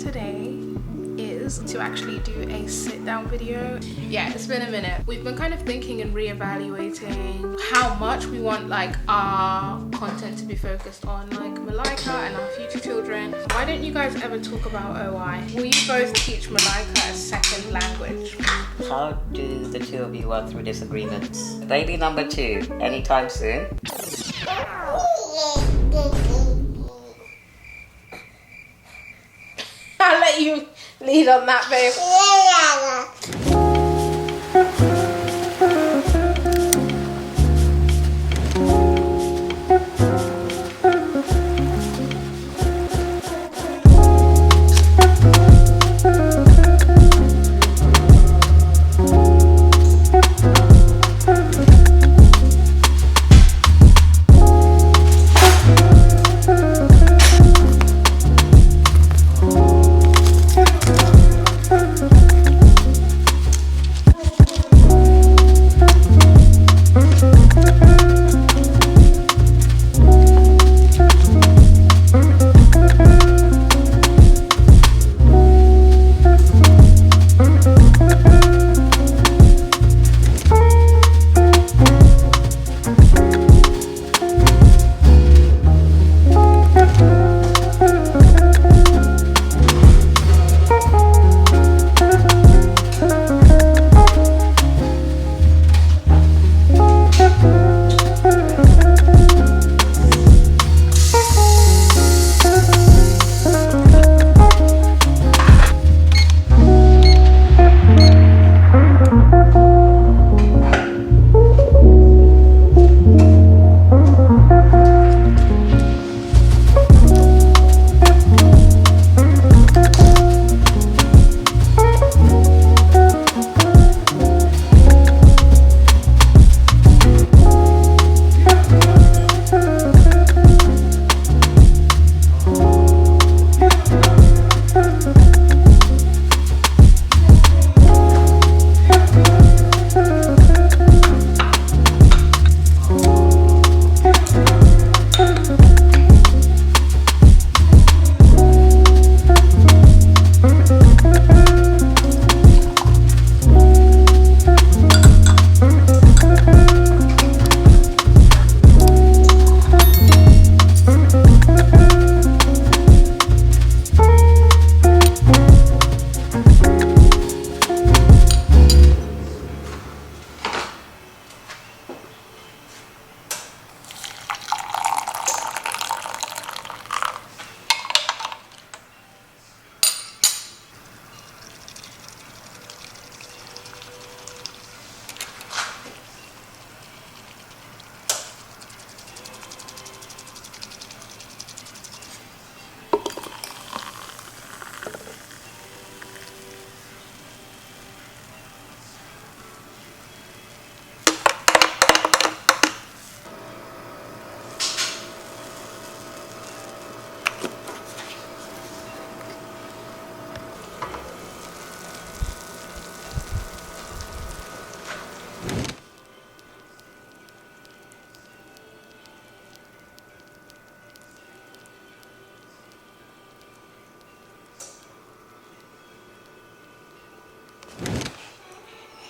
today is to actually do a sit down video. Yeah, it's been a minute. We've been kind of thinking and reevaluating how much we want like our content to be focused on, like Malaika and our future children. Why don't you guys ever talk about OI? Will you both teach Malaika a second language? How do the two of you work through disagreements? Baby number 2, anytime soon? I'll let you lead on that, babe.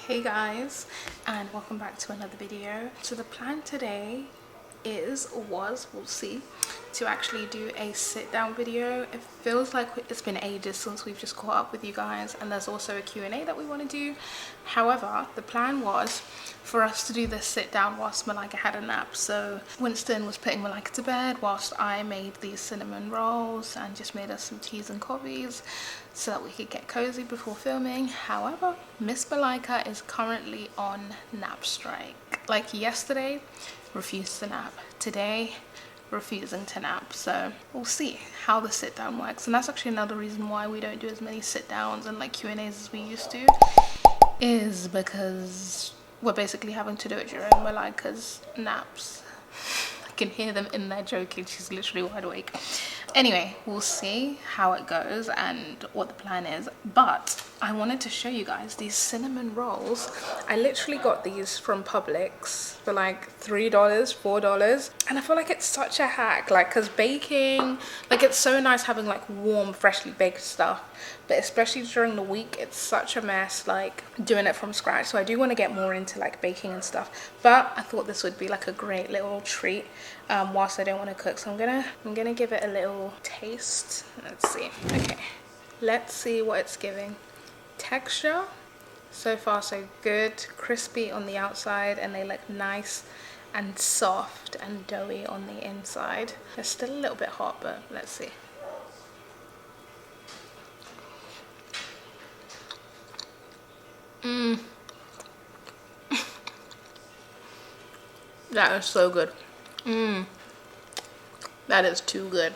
Hey guys, and welcome back to another video. So the plan today we'll see, to actually do a sit down video. It feels like it's been ages since we've just caught up with you guys, and there's also a Q&A that we want to do. However, the plan was for us to do this sit down whilst Malaika had a nap. So Winston was putting Malaika to bed whilst I made these cinnamon rolls and just made us some teas and coffees so that we could get cozy before filming. However, Miss Malaika is currently on nap strike. Like yesterday, refused to nap. Today, refusing to nap. So we'll see how the sit down works. And that's actually another reason why we don't do as many sit downs and like Q&As as we used to, is because we're basically having to do it during Malaika's naps. I can hear them in there joking. She's literally wide awake. Anyway, we'll see how it goes and what the plan is. But I wanted to show you guys these cinnamon rolls. I literally got these from Publix for like $3, $4, and I feel like it's such a hack, like, because baking, like, it's so nice having like warm freshly baked stuff, but especially during the week it's such a mess like doing it from scratch. So I do want to get more into like baking and stuff, but I thought this would be like a great little treat whilst I don't want to cook. So I'm gonna give it a little taste. Let's see. Okay, let's see what it's giving. Texture, so far so good. Crispy on the outside, and they look nice and soft and doughy on the inside. They're still a little bit hot, but let's see. That is so good. That is too good.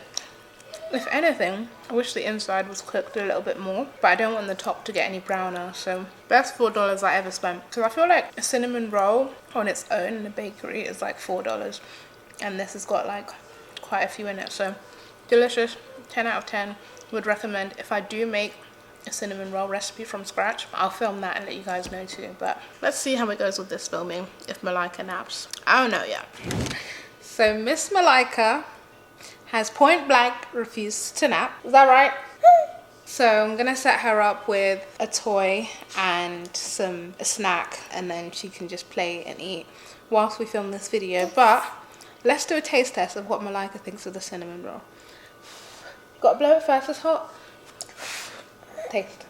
If anything, I wish the inside was cooked a little bit more, but I don't want the top to get any browner. So best $4 I ever spent, because I feel like a cinnamon roll on its own in a bakery is like $4, and this has got like quite a few in it. So delicious, 10 out of 10. Would recommend. If I do make a cinnamon roll recipe from scratch, I'll film that and let you guys know too. But let's see how it goes with this filming, if Malaika naps. I don't know yet. So Miss Malaika has point blank refused to nap. Is that right? So I'm gonna set her up with a toy and a snack, and then she can just play and eat whilst we film this video. But let's do a taste test of what Malaika thinks of the cinnamon roll. Gotta blow it first, it's hot. Taste.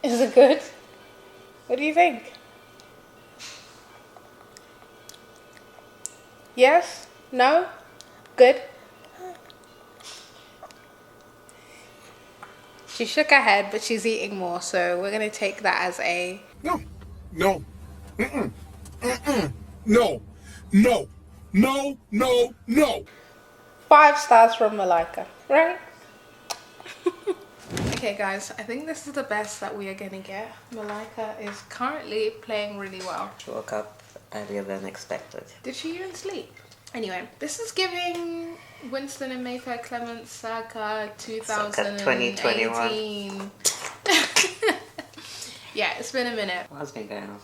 Is it good? What do you think? Yes? No? Good? She shook her head, but she's eating more, so we're going to take that as a... No. No. No. No. No. No. No. 5 stars from Malaika, right? Okay guys, I think this is the best that we are going to get. Malaika is currently playing really well. She woke up earlier than expected. Did she even sleep? Anyway, this is giving Winston and Mayfair Clements circa 2021. Yeah, it's been a minute. What has been going on?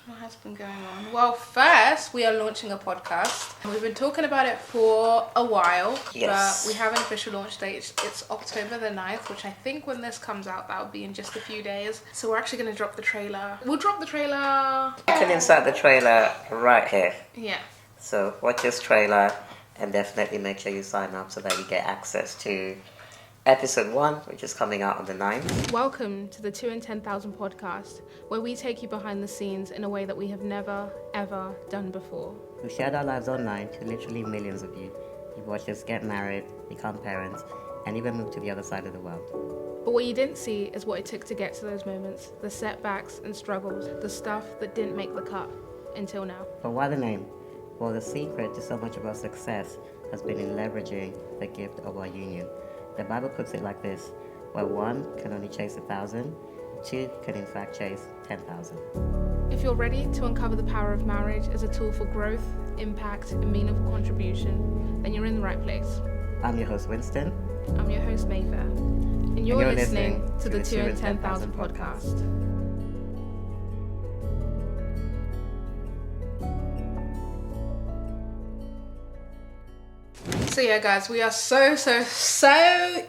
What has been going on? Well, first, we are launching a podcast. We've been talking about it for a while, yes, but we have an official launch date. It's October the 9th, which I think when this comes out, that'll be in just a few days. So we're actually going to drop the trailer. We'll drop the trailer. You can insert the trailer right here. Yeah. So watch this trailer and definitely make sure you sign up so that you get access to episode 1, which is coming out on the 9th. Welcome to the 2 in 10,000 podcast, where we take you behind the scenes in a way that we have never, ever done before. We shared our lives online to literally millions of you. You've watched us get married, become parents, and even move to the other side of the world. But what you didn't see is what it took to get to those moments, the setbacks and struggles, the stuff that didn't make the cut until now. But why the name? Well, the secret to so much of our success has been in leveraging the gift of our union. The Bible puts it like this, where 1 can only chase 1,000, 2 can in fact chase 10,000. If you're ready to uncover the power of marriage as a tool for growth, impact, and meaningful contribution, then you're in the right place. I'm your host, Winston. I'm your host, Mayfair. And you're listening to the 2 in 10,000 podcast. So yeah guys, we are so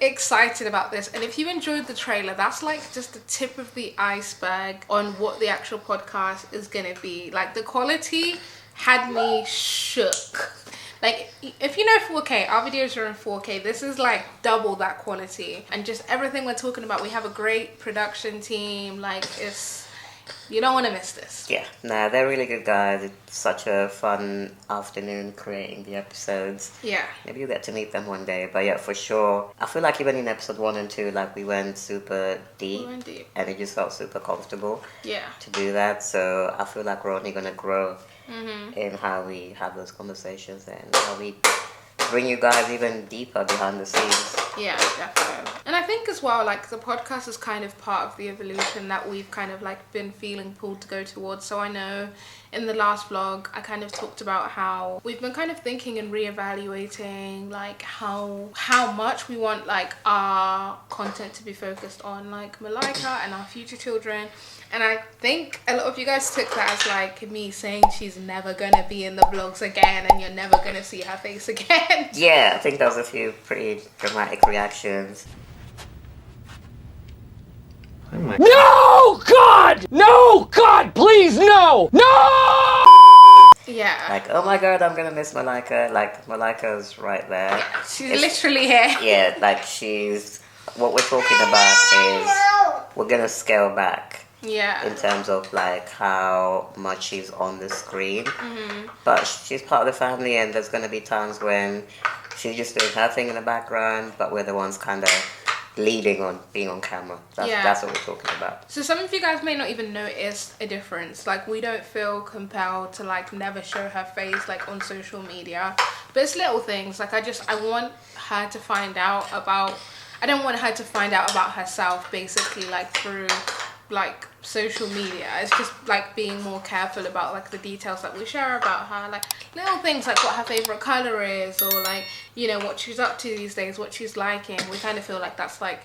excited about this, and if you enjoyed the trailer, that's like just the tip of the iceberg on what the actual podcast is gonna be. Like, the quality had me shook. Like, if you know 4K, our videos are in 4K. This is like double that quality, and just everything we're talking about. We have a great production team. Like, you don't want to miss this. Yeah, nah, they're really good guys. It's such a fun afternoon creating the episodes. Yeah. Maybe you'll get to meet them one day. But yeah, for sure. I feel like even in episode 1 and 2, like, we went super deep. And it just felt super comfortable. Yeah. To do that. So I feel like we're only going to grow in how we have those conversations and how we bring you guys even deeper behind the scenes. Yeah, definitely. And I think as well, like the podcast is kind of part of the evolution that we've kind of like been feeling pulled to go towards. So I know in the last vlog, I kind of talked about how we've been kind of thinking and reevaluating like how much we want like our content to be focused on like Malaika and our future children. And I think a lot of you guys took that as like me saying she's never gonna be in the vlogs again and you're never gonna see her face again. Yeah, I think there was a few pretty dramatic reactions. Oh my No, God! No, God, please, no! No! Yeah. Like, oh my god, I'm gonna miss Malaika. Like, Malaika's right there. Yeah, she's literally here. Yeah, like what we're talking about is we're gonna scale back. Yeah. In terms of like how much she's on the screen. But she's part of the family, and there's gonna be times when she's just doing her thing in the background, but we're the ones kind of leading on being on camera. That's what we're talking about. So some of you guys may not even notice a difference. Like we don't feel compelled to like never show her face like on social media, but it's little things. Like I want her to find out about, I don't want her to find out about herself basically like through like social media. It's just like being more careful about like the details that we share about her, like little things like what her favorite color is, or like, you know, what she's up to these days, what she's liking. We kind of feel like that's like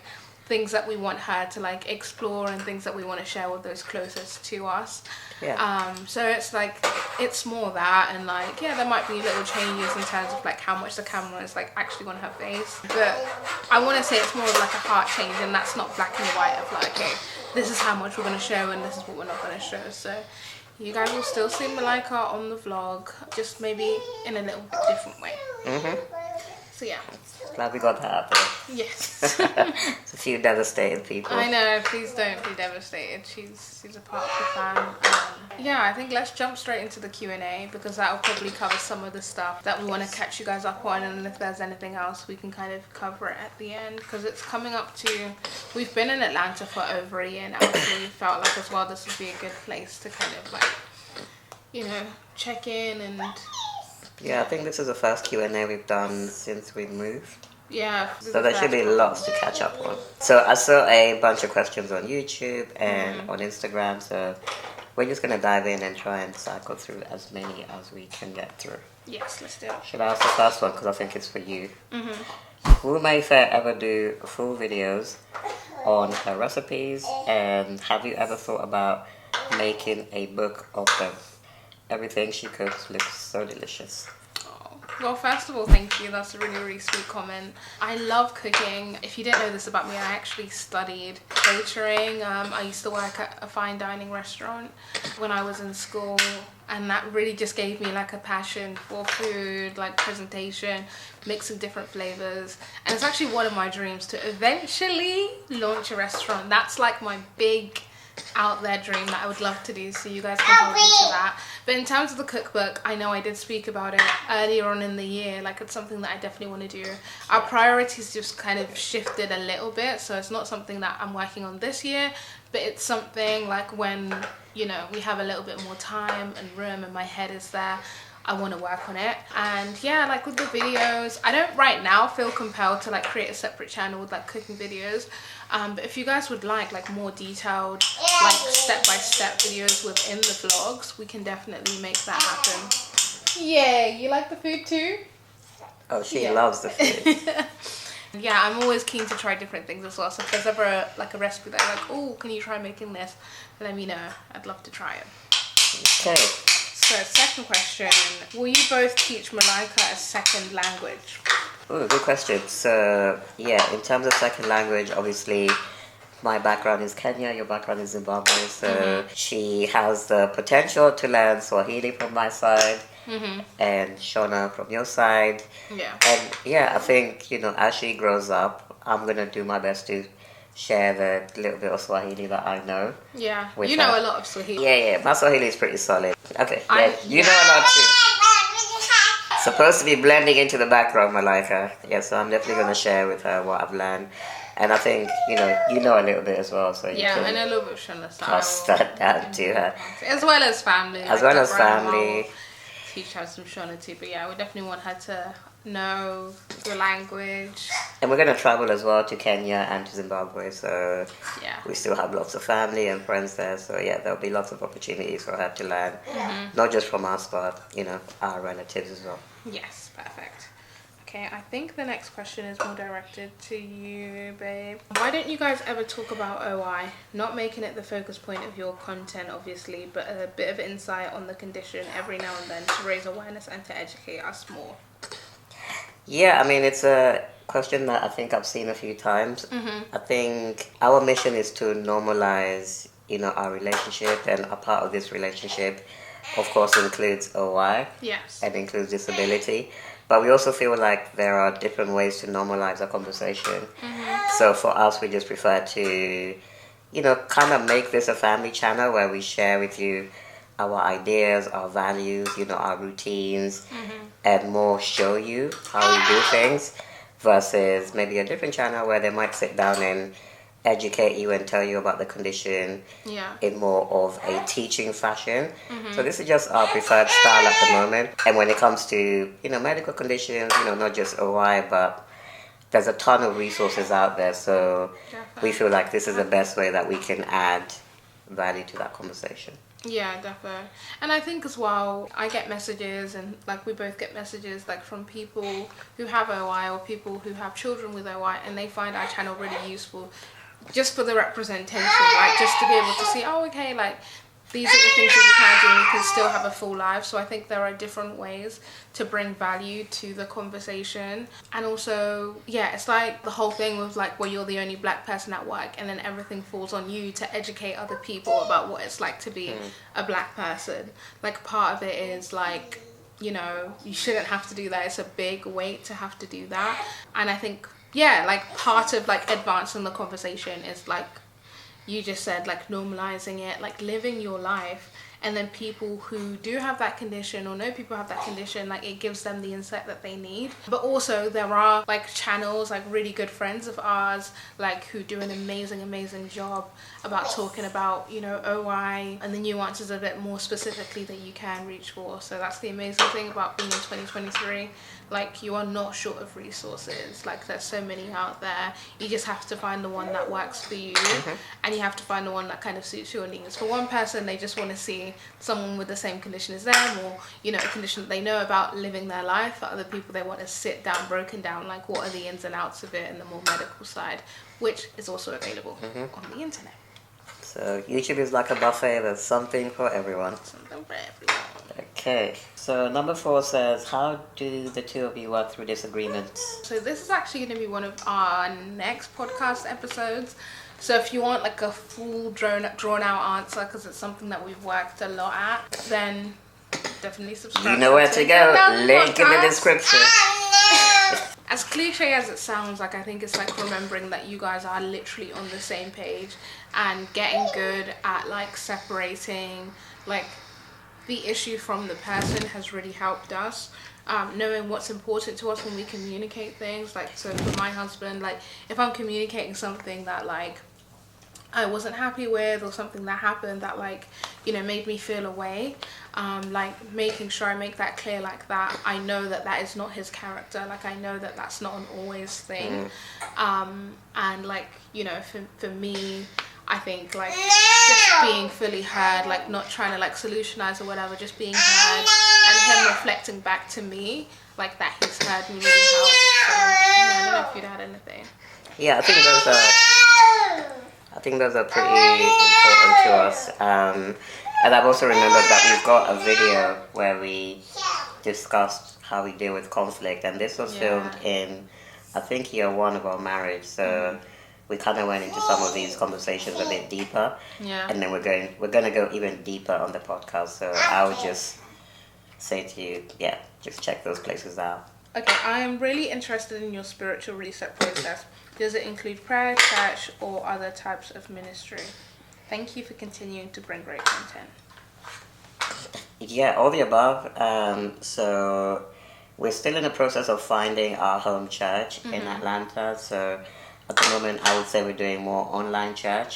things that we want her to like explore and things that we want to share with those closest to us. So it's like, it's more that, and like, yeah, there might be little changes in terms of like how much the camera is like actually on her face, but I want to say it's more of like a heart change, and that's not black and white of like, okay, this is how much we're going to show and this is what we're not going to show. So you guys will still see Malaika on the vlog, just maybe in a little different way. So yeah. Glad we got that out there. Yes. It's a few devastated people. I know, please don't be devastated. She's a part of the fam. Yeah, I think let's jump straight into the Q&A, because that will probably cover some of the stuff that we want to catch you guys up on, and if there's anything else we can kind of cover it at the end, because it's coming up to, we've been in Atlanta for over a year now, so we felt like as well this would be a good place to kind of like, you know, check in. And yeah, I think this is the first Q&A we've done since we moved. Yeah. So there should be lots to catch up on. So I saw a bunch of questions on YouTube and on Instagram, so we're just going to dive in and try and cycle through as many as we can get through. Yes, let's do it. Should I ask the first one, because I think it's for you? Will Mayfair ever do full videos on her recipes, and have you ever thought about making a book of them? Everything she cooks looks so delicious. Well, first of all, thank you. That's a really, really sweet comment. I love cooking. If you didn't know this about me, I actually studied catering. I used to work at a fine dining restaurant when I was in school, and that really just gave me like a passion for food, like presentation, mixing different flavors. And it's actually one of my dreams to eventually launch a restaurant. That's like my big out there dream that I would love to do, so you guys can hold me to that. But in terms of the cookbook, I know I did speak about it earlier on in the year, like it's something that I definitely want to do. Our priorities just kind of shifted a little bit, so it's not something that I'm working on this year, but it's something like when, you know, we have a little bit more time and room and my head is there, I want to work on it. And yeah, like with the videos, I don't right now feel compelled to like create a separate channel with like cooking videos, but if you guys would like more detailed like step-by-step videos within the vlogs, we can definitely make that happen. Yeah, you like the food too? Oh, she loves the food. Yeah, I'm always keen to try different things as well, so if there's ever like a recipe that you're like, oh, can you try making this, let me know. I'd love to try it. Okay. So, second question, will you both teach Malaika a second language? Oh, good question. So, yeah, in terms of second language, obviously, my background is Kenya, your background is Zimbabwe, so she has the potential to learn Swahili from my side, and Shona from your side. Yeah. And yeah, I think, you know, as she grows up, I'm going to do my best to share the little bit of Swahili that I know. Yeah, you know a lot of Swahili. Yeah, my Swahili is pretty solid. Okay, yeah, you know a lot too. Supposed to be blending into the background, Malaika. Yeah, so I'm definitely going to share with her what I've learned. And I think, you know a little bit as well, so you I know a little bit of Shona, so pass that down to her. As well as family. As well as family. teach her some Shonity. But yeah, we definitely want her to know the language. And we're going to travel as well to Kenya and to Zimbabwe, so Yeah. we still have lots of family and friends there, so yeah, there'll be lots of opportunities for her to learn, not just from us, but, our relatives as well. Yes, perfect. Okay, I think the next question is more directed to you, babe. Why don't you guys ever talk about OI? Not making it the focus point of your content, obviously, but a bit of insight on the condition every now and then to raise awareness and to educate us more. Yeah, I mean, it's a question that I think I've seen a few times. I think our mission is to normalize, our relationship, and a part of this relationship, of course, includes OI. Yes. And includes disability. But we also feel like there are different ways to normalize a conversation. So for us, we just prefer to, kind of make this a family channel where we share with you our ideas, our values, our routines, and more show you how we do things, versus maybe a different channel where they might sit down and educate you and tell you about the condition in more of a teaching fashion. So this is just our preferred style at the moment. And when it comes to, medical conditions, not just OI, but there's a ton of resources out there. So we feel like this is the best way that we can add value to that conversation. Yeah, definitely. And I think as well, I get messages, and like we both get messages like from people who have OI or people who have children with OI, and they find our channel really useful just for the representation, right? Just to be able to see, oh, okay, like these are the things that you can do and you can still have a full life. So I think there are different ways to bring value to the conversation. And also, yeah, it's like the whole thing with like where you're the only black person at work and then everything falls on you to educate other people about what it's like to be a black person. Like part of it is like, you shouldn't have to do that. It's a big weight to have to do that. And I think, yeah, like part of like advancing the conversation is like you just said, like normalizing it, like living your life. And then people who do have that condition or know people have that condition, like it gives them the insight that they need. But also there are like channels, like really good friends of ours, like who do an amazing job about talking about, OI and the nuances of it more specifically that you can reach for. So that's the amazing thing about being in 2023. Like you are not short of resources. Like there's so many out there. You just have to find the one that works for you, and you have to find the one that kind of suits your needs. For one person, they just want to see someone with the same condition as them, or a condition that they know about living their life. For other people, they want to sit down, broken down, like what are the ins and outs of it, and the more medical side, which is also available on the internet. So YouTube is like a buffet. There's something for everyone. Something for everyone. Okay, so number 4 says, how do the two of you work through disagreements? So this is actually going to be one of our next podcast episodes. So if you want like a full drawn out answer, because it's something that we've worked a lot at, then definitely subscribe. You know where to go. Link in the description. As cliche as it sounds, like I think it's like remembering that you guys are literally on the same page and getting good at like separating like the issue from the person has really helped us. Knowing what's important to us when we communicate things. Like, so for my husband, like if I'm communicating something that like I wasn't happy with, or something that happened that like, made me feel away, like making sure I make that clear like that. I know that that is not his character. Like I know that that's not an always thing. And like, for me, I think like just being fully heard, like not trying to like solutionize or whatever, just being heard and him reflecting back to me like that he's heard me really helps. So I don't know if you'd add anything. Yeah, I think those are pretty important to us. And I've also remembered that we've got a video where we discussed how we deal with conflict, and this was filmed in, I think, year 1 of our marriage. So we kind of went into some of these conversations a bit deeper. Yeah. And then we're going to go even deeper on the podcast. So I would just say to you, just check those places out. Okay, I am really interested in your spiritual reset process. Does it include prayer, church, or other types of ministry? Thank you for continuing to bring great content. Yeah, all the above. So we're still in the process of finding our home church in Atlanta. So at the moment, I would say we're doing more online church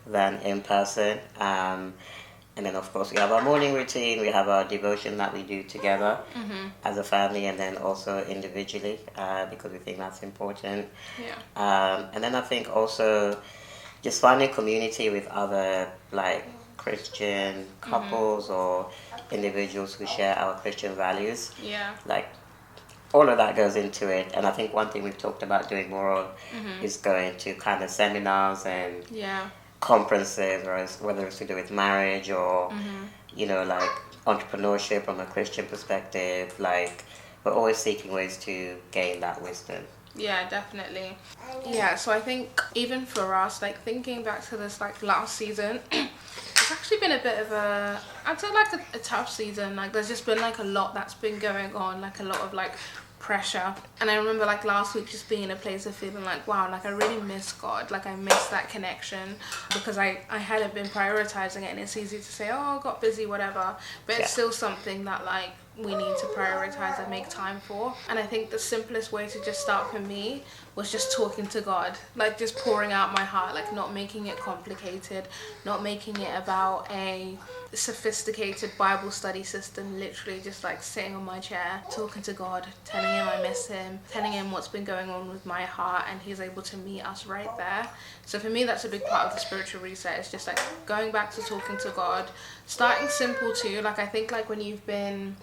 than in person. And And then, of course, we have our morning routine. We have our devotion that we do together as a family, and then also individually because we think that's important. Yeah. And then I think also just finding community with other like Christian couples or individuals who share our Christian values. Yeah. Like all of that goes into it. And I think one thing we've talked about doing more of is going to kind of seminars and Yeah. conferences, or whether it's to do with marriage or you know, like entrepreneurship from a Christian perspective. Like we're always seeking ways to gain that wisdom. Yeah, definitely. Yeah, so I think even for us, like thinking back to this like last season, it's actually been a bit of I'd say like a tough season. Like there's just been like a lot that's been going on, like a lot of like pressure. And I remember like last week just being in a place of feeling like, wow, like I really miss God, like I miss that connection, because I hadn't been prioritizing it. And it's easy to say, oh, I got busy, whatever, but it's still something that like we need to prioritize and make time for. And I think the simplest way to just start for me was just talking to God, like just pouring out my heart, like not making it complicated, not making it about a sophisticated Bible study system, literally just like sitting on my chair, talking to God, telling him I miss him, telling him what's been going on with my heart, and he's able to meet us right there. So for me, that's a big part of the spiritual reset. It's just like going back to talking to God, starting simple too. Like I think like when you've been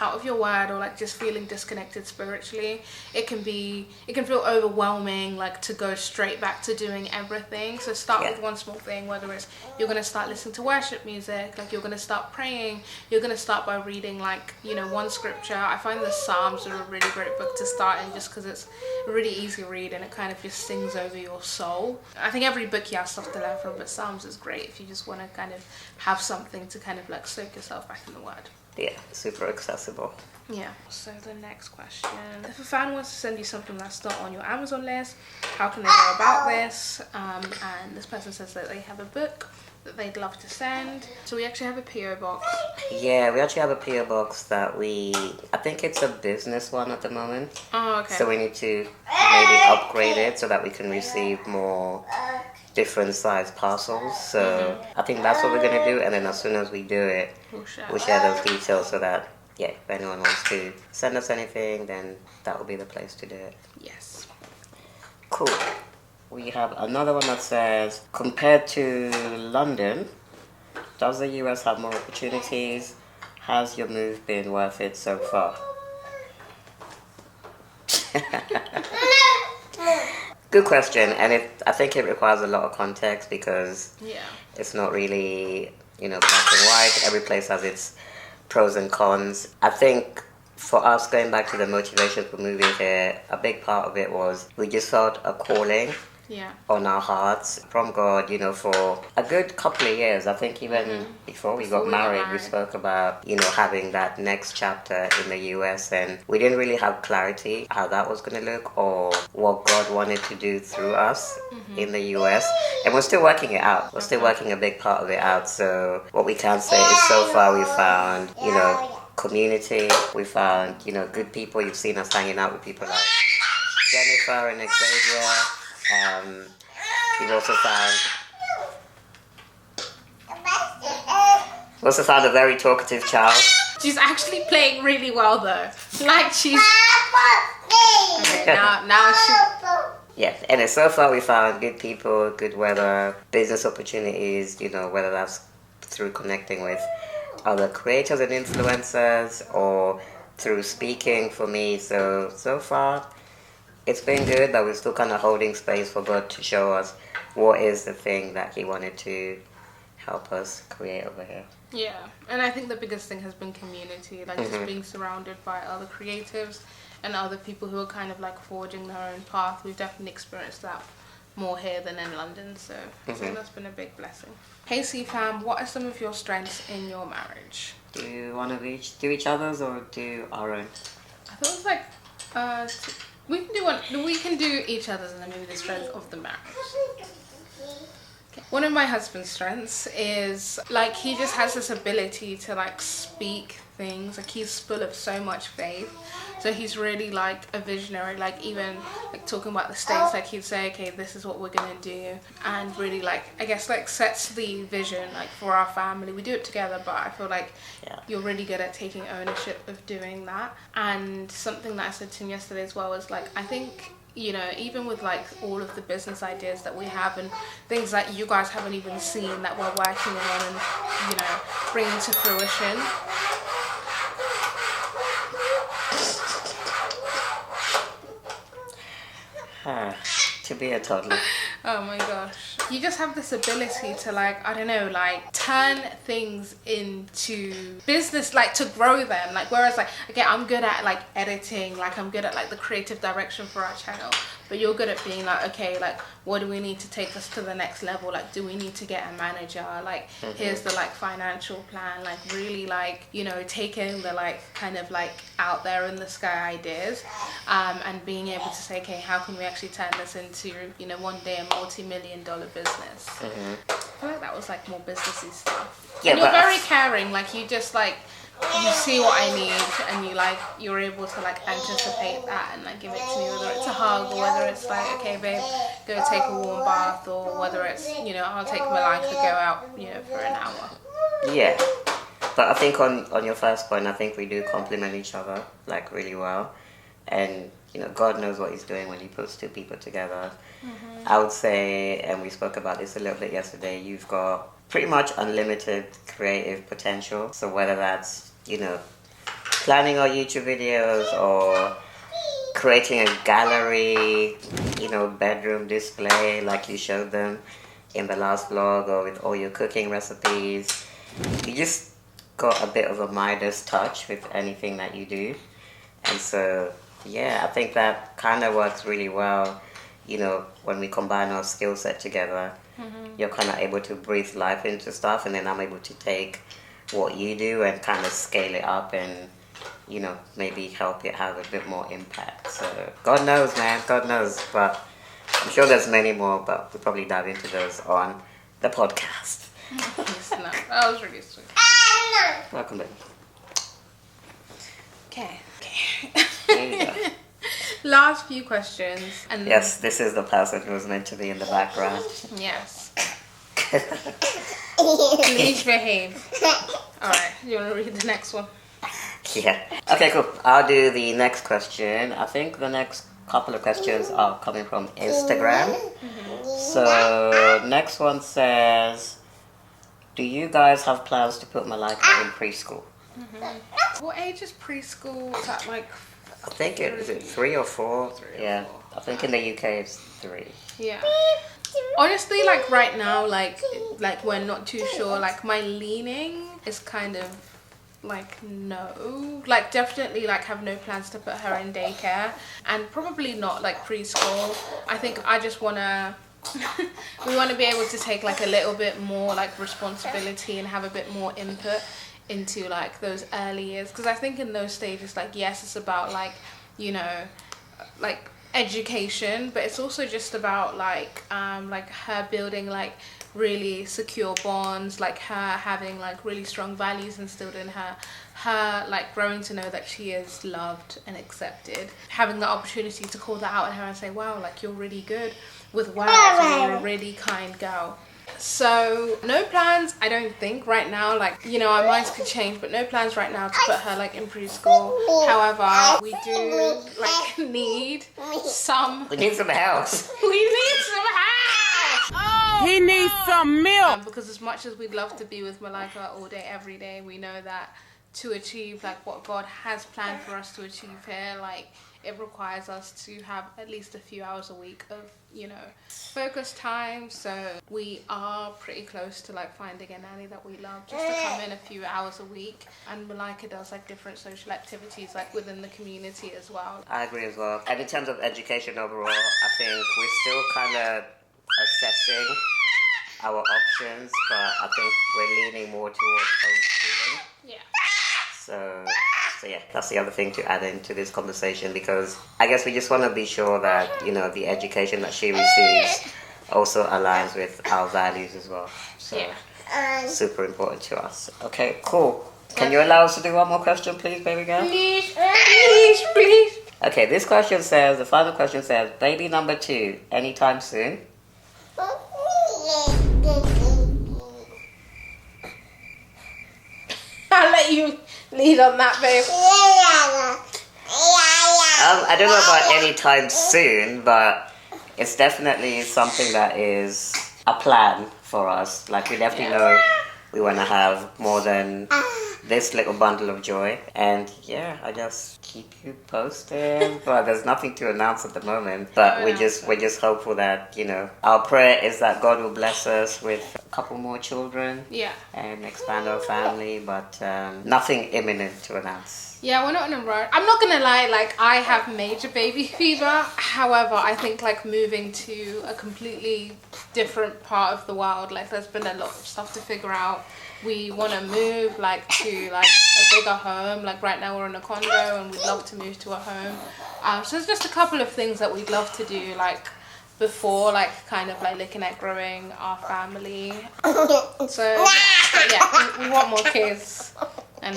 out of your word or like just feeling disconnected spiritually, it can feel overwhelming, like to go straight back to doing everything. So start with one small thing, whether it's you're going to start listening to worship music, like you're going to start praying, you're going to start by reading like, you know, one scripture. I find the Psalms are a really great book to start in, just because it's a really easy read and it kind of just sings over your soul. I think every book you have stuff to learn from, but Psalms is great if you just want to kind of have something to kind of like soak yourself back in the word. Yeah, super accessible. Yeah. So the next question: if a fan wants to send you something that's not on your Amazon list, how can they go about this? And this person says that they have a book that they'd love to send. So we actually have a PO box. Yeah, we actually have a PO box that I think it's a business one at the moment. Oh, okay. So we need to maybe upgrade it so that we can receive more different size parcels. So I think that's what we're going to do, and then as soon as we do it, we'll share those details so that if anyone wants to send us anything, then that will be the place to do it. Yes. Cool. We have another one that says, compared to London, does the US have more opportunities? Has your move been worth it so far? Good question, and I think it requires a lot of context, because it's not really, you know, black and white. Every place has its pros and cons. I think for us, going back to the motivation for moving here, a big part of it was we just felt a calling on our hearts from God, you know, for a good couple of years. I think even before we got married, we spoke about, you know, having that next chapter in the US, and we didn't really have clarity how that was going to look or what God wanted to do through us in the US. And we're still working it out. We're still working a big part of it out. So what we can say is so far we found, you know, community. We found, you know, good people. You've seen us hanging out with people like Jennifer and Xavier. We've also found a very talkative child. She's actually playing really well though. Like she's okay, now she. Yeah, and so far we found good people, good weather, business opportunities, you know, whether that's through connecting with other creators and influencers or through speaking for me. So far it's been good, but we're still kind of holding space for God to show us what is the thing that he wanted to help us create over here. Yeah, and I think the biggest thing has been community, like just being surrounded by other creatives and other people who are kind of like forging their own path. We've definitely experienced that more here than in London, so that's been a big blessing. Hey C-Fam, what are some of your strengths in your marriage? Do you want to do each other's or do our own? I thought it was like we can do one. We can do each other's and then maybe the strength of the marriage. Okay. One of my husband's strengths is like he just has this ability to like speak things. Like he's full of so much faith. So he's really like a visionary, like even like talking about the stakes, like he'd say, okay, this is what we're gonna do, and really like, I guess like sets the vision like for our family. We do it together, but I feel like you're really good at taking ownership of doing that. And something that I said to him yesterday as well was like, I think, you know, even with like all of the business ideas that we have and things that you guys haven't even seen that we're working on and, you know, bringing to fruition, to be a toddler. oh my gosh, you just have this ability to like, I don't know, like turn things into business, like to grow them. Like whereas like, okay, I'm good at like editing, like I'm good at like the creative direction for our channel, but you're good at being like, okay, like what do we need to take us to the next level? Like, do we need to get a manager? Like here's the like financial plan, like really like, you know, taking the like kind of like out there in the sky ideas, and being able to say, okay, how can we actually turn this into, you know, one day a multi-million-dollar business. I feel like that was like more businessy stuff. Yeah, and you're very caring, like you just like, you see what I need and you like, you're able to like anticipate that and like give it to me, whether it's a hug or whether it's like, okay babe, go take a warm bath, or whether it's, you know, I'll take Malaika, go out, you know, for an hour. Yeah, but I think on your first point, I think we do complement each other like really well, and you know, God knows what he's doing when he puts two people together. I would say, and we spoke about this a little bit yesterday, you've got pretty much unlimited creative potential. So whether that's, you know, planning our YouTube videos or creating a gallery, you know, bedroom display like you showed them in the last vlog, or with all your cooking recipes, you just got a bit of a Midas touch with anything that you do. And so yeah, I think that kind of works really well, you know, when we combine our skill set together. You're kind of able to breathe life into stuff, and then I'm able to take what you do and kind of scale it up and, you know, maybe help it have a bit more impact. So God knows, man, God knows. But I'm sure there's many more, but we'll probably dive into those on the podcast. That was really sweet. Welcome, baby. Okay. There you go. Last few questions. And yes, this is the person who was meant to be in the background. Yes. Please behave. Alright, you want to read the next one? Yeah. Okay, cool. I'll do the next question. I think the next couple of questions are coming from Instagram. So, next one says, do you guys have plans to put Malaika in preschool? What age is preschool? Is that like... I think is it 3 or 4? Yeah. I think in the UK it's 3. Yeah. Honestly, like right now, like we're not too sure. Like my leaning is kind of like no. Like definitely like have no plans to put her in daycare, and probably not like preschool. I think I just wanna we want to be able to take like a little bit more like responsibility and have a bit more input into like those early years, because I think in those stages, like yes, it's about like, you know, like education, but it's also just about like her building like really secure bonds, like her having like really strong values instilled in her like growing to know that she is loved and accepted, having the opportunity to call that out in her and say, wow, like you're really good with words, you're a really kind girl. So no plans, I don't think right now, like, you know, our minds could change, but no plans right now to put her like in preschool. However, we do like need some We need some help. He needs some milk. Because as much as we'd love to be with Malaika all day, every day, we know that to achieve like what God has planned for us to achieve here, like it requires us to have at least a few hours a week of, you know, focused time. So we are pretty close to like finding a nanny that we love, just to come in a few hours a week. And Malaika does like different social activities like within the community as well. I agree as well. And in terms of education overall, I think we're still kind of assessing our options, but I think we're leaning more towards homeschooling. Yeah. So yeah, that's the other thing to add into this conversation, because I guess we just want to be sure that, you know, the education that she receives also aligns with our values as well. So super important to us. Okay, cool. Can you allow us to do one more question, please, baby girl? Please, please, please. Okay, this question says, the final question says, baby number 2, anytime soon? I'll let you lead on that, babe. I don't know about anytime soon, but it's definitely something that is a plan for us. Like, we definitely know we want to have more than this little bundle of joy. And yeah, I just keep you posted. But there's nothing to announce at the moment. But we're just hopeful that, you know, our prayer is that God will bless us with a couple more children. Yeah. And expand our family, but nothing imminent to announce. Yeah, we're not in a rush. I'm not gonna lie, like, I have major baby fever. However, I think, like, moving to a completely different part of the world, like, there's been a lot of stuff to figure out. We want to move, like, to, like, a bigger home. Like, right now we're in a condo and we'd love to move to a home. So there's just a couple of things that we'd love to do, like, before, like, kind of, like, looking at growing our family. So, yeah, we want more kids. And,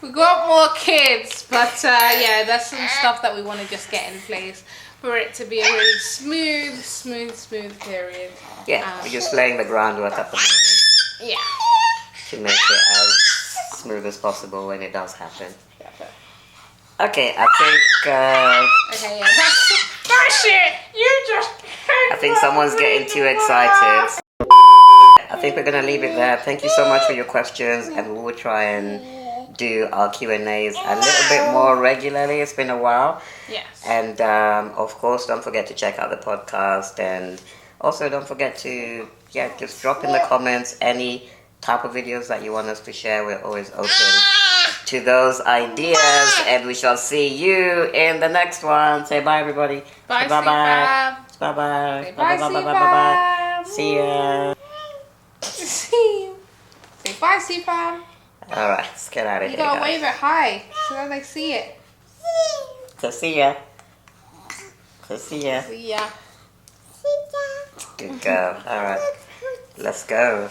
we got more kids, but yeah, there's some stuff that we want to just get in place for it to be a really smooth period. Yeah, we're just laying the groundwork at the moment. Yeah. To make it as smooth as possible when it does happen. Okay, I think... Okay, yeah, that's it! You just... I think someone's getting too excited. I think we're going to leave it there. Thank you so much for your questions, and we will try and do our Q&As a little bit more regularly. It's been a while. Yes. And of course, don't forget to check out the podcast, and also don't forget to just drop in the comments any type of videos that you want us to share. We're always open to those ideas, and we shall see you in the next one. Say bye, everybody. Bye, bye bye. Bye Bye bye. bye, Bye. See ya. See you. Say bye, C-Fam. Alright, let's get out of You here. gotta guys. wave it high so that they see it. So see ya. So see ya. See ya. Good girl. Alright. Let's go.